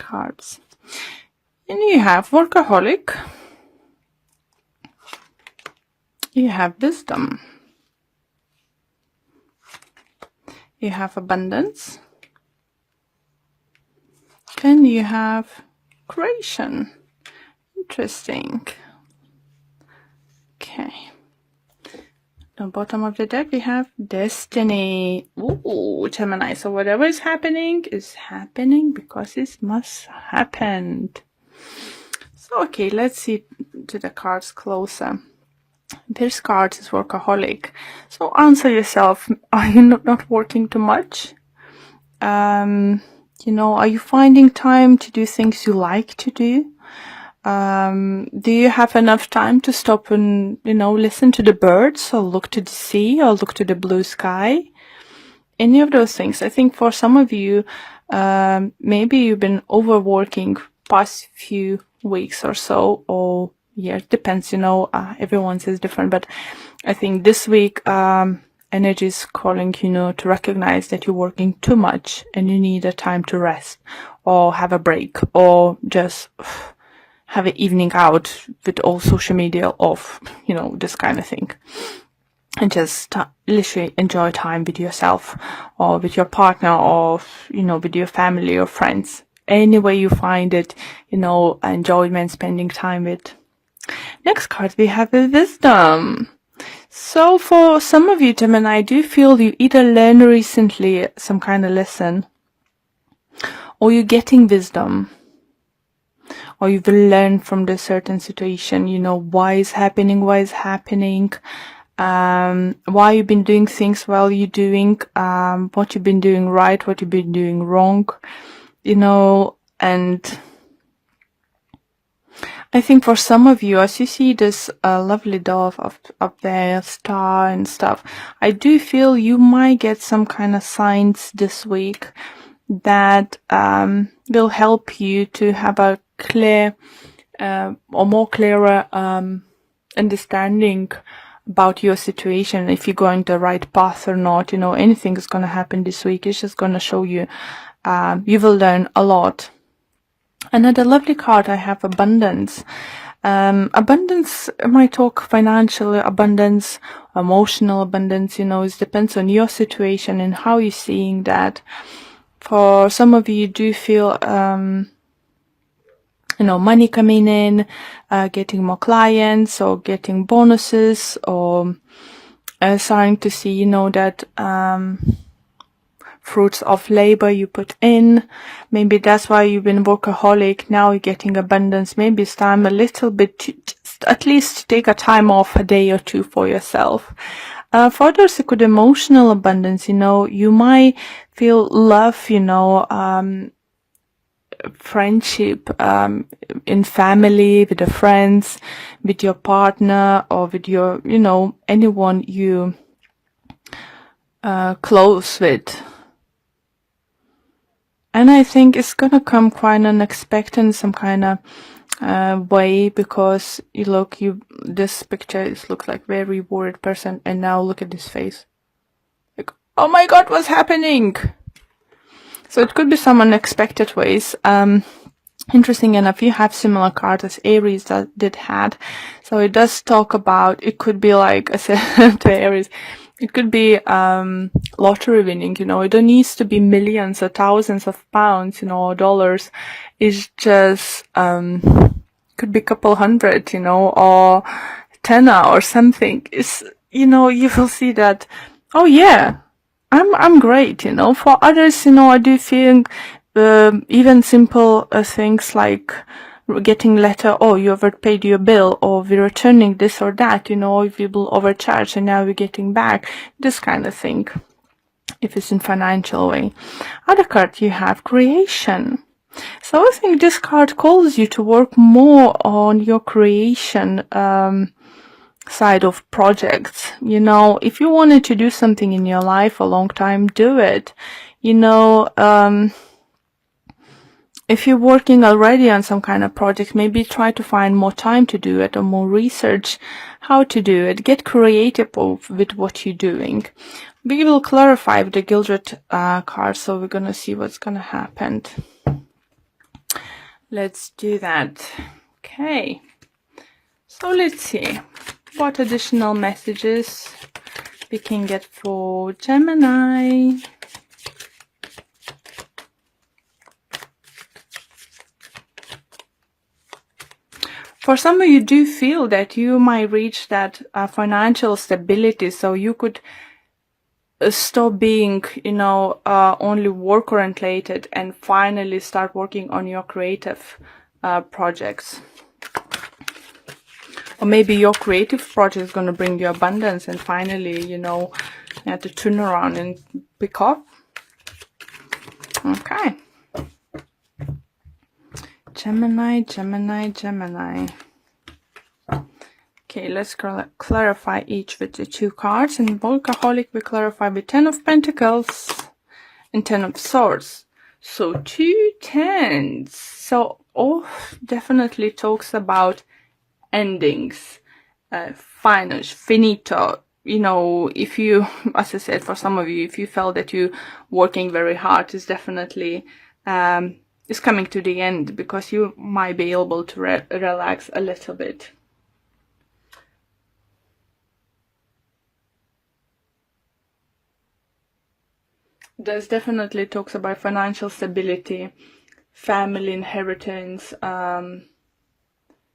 cards. And you have workaholic. You have wisdom. You have abundance. And you have creation. Interesting. Okay. At the bottom of the deck, we have destiny. Ooh, Gemini. So whatever is happening because it must happen. So, okay, let's see to the cards closer. This card is workaholic. So answer yourself, are you not working too much? You know, are you finding time to do things you like to do? Do you have enough time to stop and, you know, listen to the birds or look to the sea or look to the blue sky? Any of those things. I think for some of you, maybe you've been overworking past few weeks or so, or yeah, it depends, you know, everyone's is different, but I think this week, energy is calling, you know, to recognize that you're working too much and you need a time to rest or have a break or just have an evening out with all social media off, you know, this kind of thing. And just literally enjoy time with yourself or with your partner or, you know, with your family or friends. Any way you find it, you know, enjoyment, spending time with. Next card, we have a wisdom. So for some of you, Gemini, I do feel you either learned recently some kind of lesson or you're getting wisdom. Or you've learned from this certain situation, you know, why is happening, why you've been doing things while you're doing, what you've been doing right, what you've been doing wrong, you know, and I think for some of you, as you see this lovely dove up there, star and stuff, I do feel you might get some kind of signs this week that will help you to have a clear or more clearer understanding about your situation, if you're going the right path or not. You know, anything is going to happen this week. It's just going to show you, you will learn a lot. Another lovely card I have, abundance. Abundance might talk financial abundance, emotional abundance, you know, it depends on your situation and how you're seeing that. For some of you do feel, you know, money coming in, getting more clients or getting bonuses or starting to see, you know, that fruits of labor you put in. Maybe that's why you've been workaholic. Now you're getting abundance. Maybe it's time a little bit to just at least take a time off, a day or two for yourself. For others, it could emotional abundance, you know, you might feel love, you know, friendship, in family, with the friends, with your partner or with your, you know, anyone you, close with. And I think it's gonna come quite unexpected in some kind of way, because this picture looks like very worried person, and now look at this face. Like, oh my God, what's happening? So it could be some unexpected ways. Interesting enough, you have similar cards as Aries did had. So it does talk about, it could be like I said to Aries, it could be lottery winning, you know, it don't need to be millions or thousands of pounds, you know, or dollars. It's just could be a couple hundred, you know, or tenner or something. It's, you know, you will see that, oh yeah, I'm great, you know. For others, you know, I do think even simple things like getting letter, oh, you overpaid your bill, or we're returning this or that, you know, if you will overcharge and now we're getting back, this kind of thing, if it's in financial way. Other card you have creation. So I think this card calls you to work more on your creation side of projects. You know, if you wanted to do something in your life a long time, do it. You know, if you're working already on some kind of project, maybe try to find more time to do it or more research how to do it. Get creative with what you're doing. We will clarify with the Gildred card, so we're going to see what's going to happen. Let's do that. Okay. So let's see what additional messages we can get for Gemini. For some of you do feel that you might reach that financial stability, so you could stop being, only work oriented and finally start working on your creative projects. Or maybe your creative project is going to bring you abundance and finally, you have to turn around and pick up. Okay. Gemini, Gemini, Gemini. Okay, let's clarify each with the 2 cards. And Workaholic we clarify with 10 of Pentacles and 10 of Swords. So 2 tens. So definitely talks about endings, finito. If you, as I said, for some of you, if you felt that you working very hard, is definitely is coming to the end, because you might be able to relax a little bit. There's definitely talks about financial stability, family inheritance.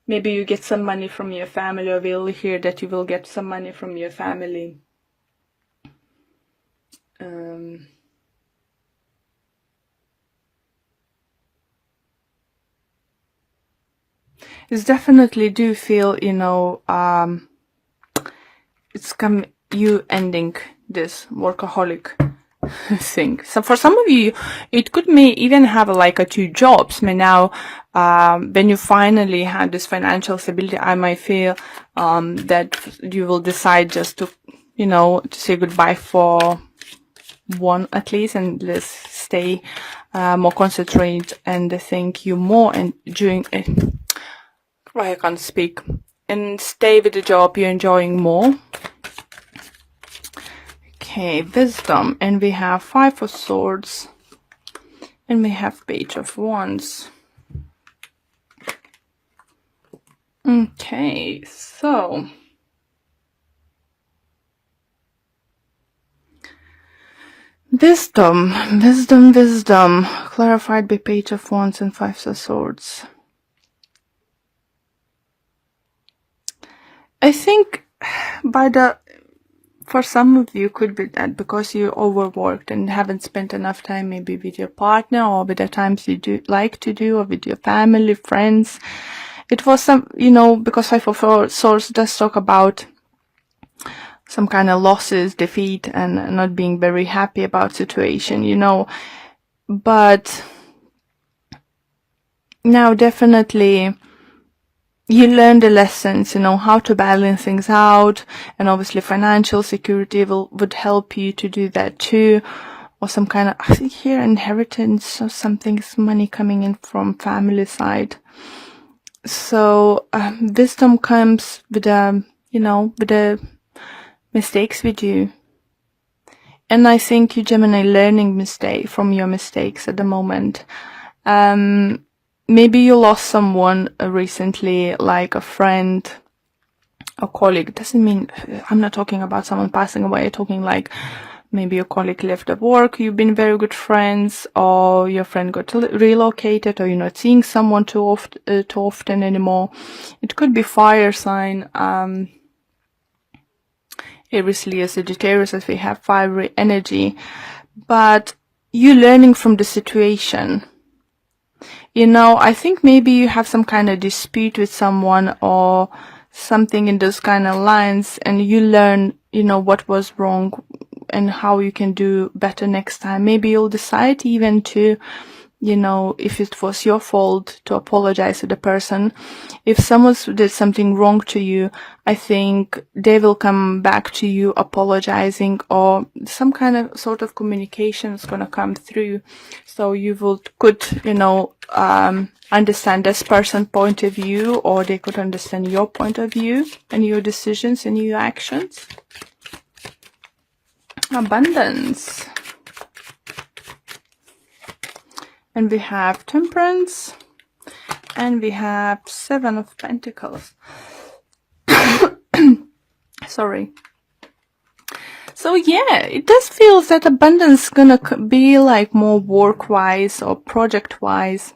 Maybe you get some money from your family, or we'll hear that you will get some money from your family. It's definitely do feel, it's you ending this workaholic thing. So for some of you, it could even have like 2 jobs. Now, when you finally have this financial stability, I might feel that you will decide just to, to say goodbye for one at least, and let's stay more concentrated and think you more and doing it. I can't speak. And stay with the job you're enjoying more. Okay, wisdom, and we have 5 of Swords, and we have Page of Wands. Okay, so wisdom, clarified by Page of Wands and 5 of Swords. I think for some of you could be that because you overworked and haven't spent enough time maybe with your partner, or with the times you do like to do, or with your family, friends. It was some, because 5 of Swords does talk about some kind of losses, defeat, and not being very happy about situation, But now definitely you learn the lessons, how to balance things out, and obviously financial security would help you to do that too, or some kind of, I think here, inheritance or something, money coming in from family side. So wisdom comes with with the mistakes we do, and I think you, Gemini, learning from your mistakes at the moment. Maybe you lost someone recently, like a friend, a colleague. Doesn't mean, I'm not talking about someone passing away. I'm talking like maybe your colleague left at work, you've been very good friends, or your friend got relocated, or you're not seeing someone too often anymore. It could be fire sign, obviously a Sagittarius, as we have fiery energy, but you learning from the situation. I think maybe you have some kind of dispute with someone or something in those kind of lines, and you learn, what was wrong and how you can do better next time. Maybe you'll decide even to, if it was your fault, to apologize to the person. If someone did something wrong to you, I think they will come back to you apologizing, or some kind of sort of communication is going to come through. So you could, understand this person's point of view, or they could understand your point of view and your decisions and your actions. Abundance. And we have Temperance, And we have 7 of Pentacles. Sorry. So yeah, it does feel that abundance is gonna be like more work-wise or project-wise,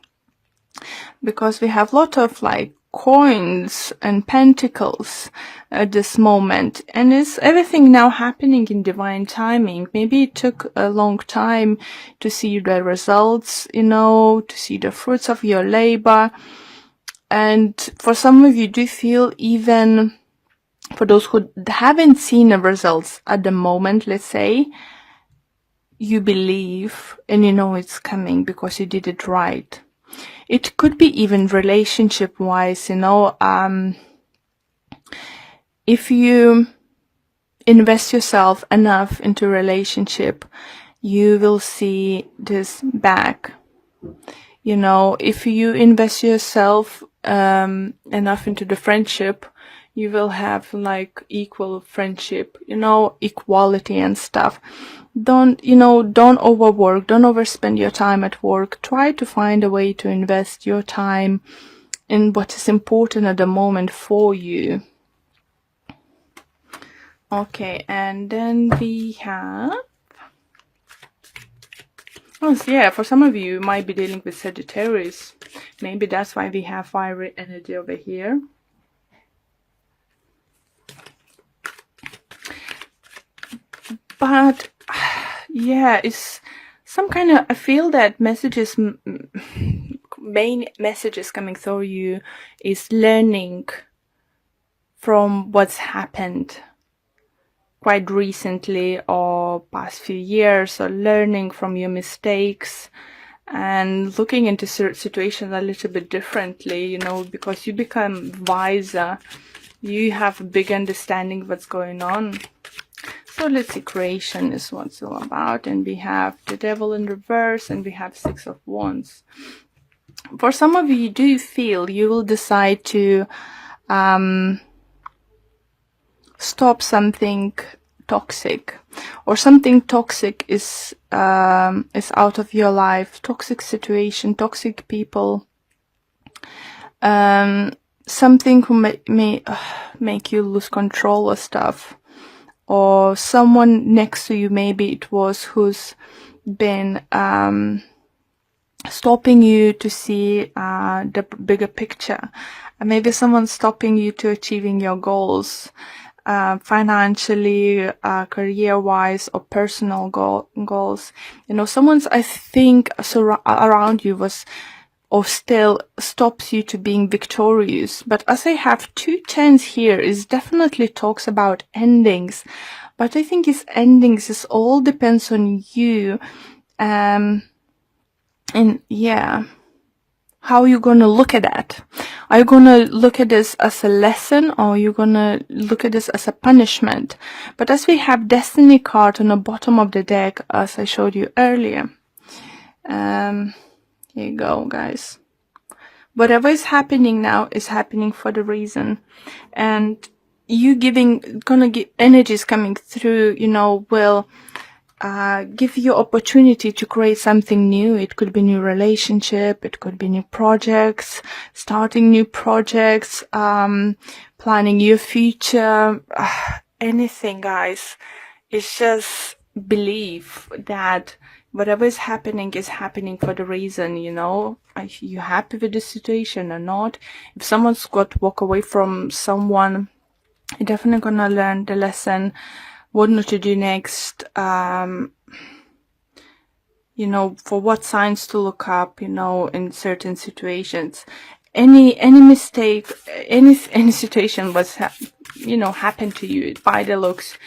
because we have a lot of like coins and pentacles at this moment, and is everything now happening in divine timing. Maybe it took a long time to see the results, you know, to see the fruits of your labor. And for some of you do feel, even for those who haven't seen the results at the moment, let's say, you believe and you know it's coming because you did it right. It could be even relationship wise, you know, if you invest yourself enough into relationship, you will see this back. You know, if you invest yourself enough into the friendship, you will have like equal friendship, you know, equality and stuff. Don't overwork, don't overspend your time at work. Try to find a way to invest your time in what is important at the moment for you. Okay, and then we have, oh yeah, for some of you might be dealing with Sagittarius. Maybe that's why we have fiery energy over here. But yeah, it's some kind of, I feel that messages, main messages coming through you is learning from what's happened quite recently or past few years, or learning from your mistakes and looking into situations a little bit differently, you know, because you become wiser, you have a big understanding of what's going on. So let's see, creation is what it's all about. And we have the Devil in reverse, and we have 6 of Wands. For some of you, do you feel you will decide to stop something toxic, or something toxic is out of your life, toxic situation, toxic people, something who may make you lose control of stuff, or someone next to you, maybe it was, who's been stopping you to see the bigger picture. Maybe someone's stopping you to achieving your goals, financially, career-wise, or personal goals. You know, someone's, I think, around you was, or still stops you to being victorious. But as I have 2 10s here, it definitely talks about endings. But I think it's endings, it all depends on you. And yeah, how are you going to look at that? Are you going to look at this as a lesson, or are you going to look at this as a punishment? But as we have Destiny card on the bottom of the deck, as I showed you earlier, here you go, guys. Whatever is happening now is happening for the reason. And you gonna get energies coming through, you know, will give you opportunity to create something new. It could be new relationship, it could be new projects, starting new projects, planning your future, anything, guys. It's just believe that whatever is happening for the reason, you know. Are you happy with the situation or not? If someone's got to walk away from someone, you're definitely gonna learn the lesson, what not to do next, you know, for what signs to look up, you know, in certain situations. Any mistake, any situation was, you know, happened to you, by the looks,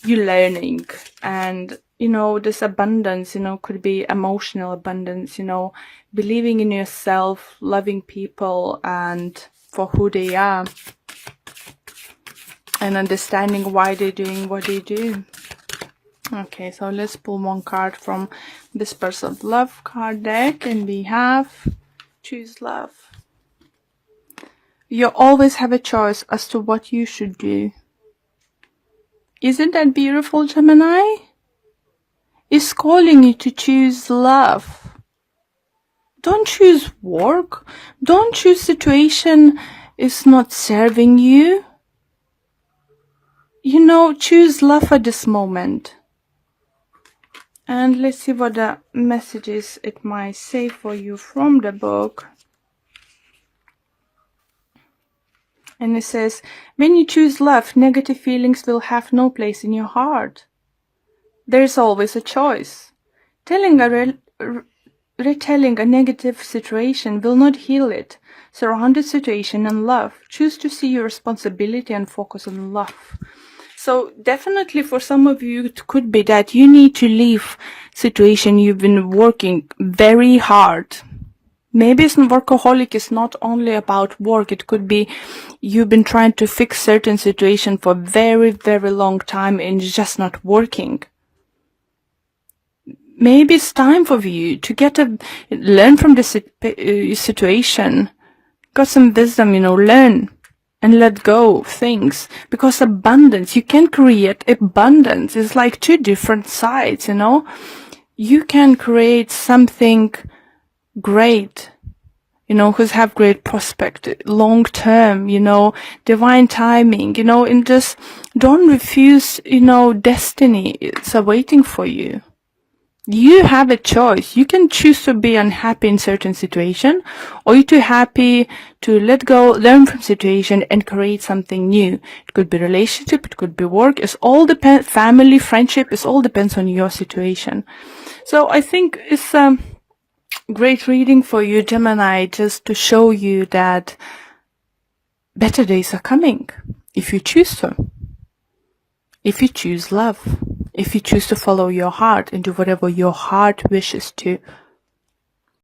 you learning. And, you know, this abundance, you know, could be emotional abundance, you know, believing in yourself, loving people and for who they are, and understanding why they're doing what they do. Okay, so let's pull 1 card from Whispers of Love card deck, and we have Choose Love. You always have a choice as to what you should do. Isn't that beautiful, Gemini? It's calling you to choose love. Don't choose work. Don't choose situation is not serving you. Choose love at this moment. And let's see what the messages it might say for you from the book. And it says, when you choose love, negative feelings will have no place in your heart. There is always a choice. Retelling a negative situation will not heal it. Surround the situation in love. Choose to see your responsibility and focus on love. So definitely for some of you, it could be that you need to leave situation you've been working very hard. Maybe workaholic is not only about work. It could be you've been trying to fix certain situation for a very, very long time and it's just not working. Maybe it's time for you to learn from the situation. Got some wisdom, learn and let go of things. Because abundance, you can create abundance. It's like two different sides, You can create something great, who's have great prospect, long term, divine timing, and just don't refuse, destiny. It's awaiting for you. You have a choice. You can choose to be unhappy in certain situation, or you're too happy to let go, learn from situation, and create something new. It could be relationship, it could be work. It's all depends. Family, friendship. It all depends on your situation. So I think it's a great reading for you, Gemini, just to show you that better days are coming if you choose to. If you choose love. If you choose to follow your heart and do whatever your heart wishes to.